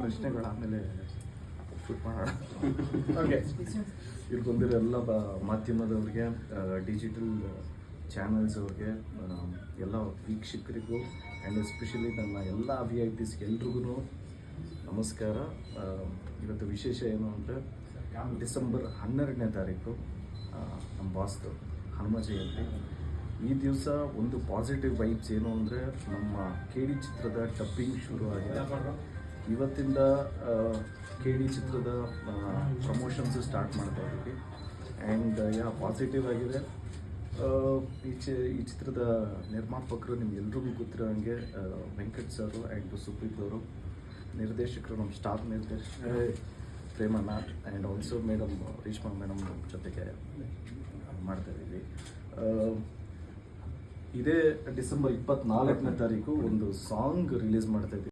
ಪ್ರಶ್ನೆಗಳು ಆಮೇಲೆ ಶೂಟ್ ಮಾಡೋಣ. ಓಕೆ, ಇಲ್ಲಿ ಬಂದಿರೋ ಎಲ್ಲ ಮಾಧ್ಯಮದವ್ರಿಗೆ, ಡಿಜಿಟಲ್ ಚಾನಲ್ಸ್ ಅವ್ರಿಗೆ, ಎಲ್ಲ ವೀಕ್ಷಕರಿಗೂ ಆ್ಯಂಡ್ ಎಸ್ಪೆಷಲಿ ನನ್ನ ಎಲ್ಲ VIP ಎಲ್ರಿಗೂ ನಮಸ್ಕಾರ. ಇವತ್ತು ವಿಶೇಷ ಏನು ಅಂದರೆ ಡಿಸೆಂಬರ್ 12ನೇ ತಾರೀಕು ನಮ್ಮ ಬಾಸ್ದು ಹನುಮ ಜಯಂತಿ. ಈ ದಿವಸ ಒಂದು ಪಾಸಿಟಿವ್ ವೈಬ್ಸ್ ಏನು ಅಂದರೆ ನಮ್ಮ KD ಚಿತ್ರದ ಡಬ್ಬಿಂಗ್ ಶುರು ಆಗಿದೆ. ಇವತ್ತಿಂದ KD ಚಿತ್ರದ ಪ್ರಮೋಷನ್ಸು ಸ್ಟಾರ್ಟ್ ಮಾಡ್ತಾ ಇದ್ದೀವಿ ಆ್ಯಂಡ್ ಪಾಸಿಟಿವ್ ಆಗಿದೆ. ಈ ಚಿತ್ರದ ನಿರ್ಮಾಪಕರು ನಿಮ್ಗೆಲ್ರಿಗೂ ಗೊತ್ತಿರೋ ಹಾಗೆ ವೆಂಕಟ್ ಸರು ಆ್ಯಂಡ್ ಸುಪ್ರೀತ್ ಅವರು, ನಿರ್ದೇಶಕರು ನಮ್ಮ ಸ್ಟಾರ್ ನಿರ್ದೇಶಕ Premanna and also madam Reshma madam ಜೊತೆಗೆ ಮಾಡ್ತಾಯಿದ್ದೀವಿ. ಇದೇ ಡಿಸೆಂಬರ್ 24ನೇ ತಾರೀಕು ಒಂದು ಸಾಂಗ್ ರಿಲೀಸ್ ಮಾಡ್ತಾಯಿದ್ದೀವಿ.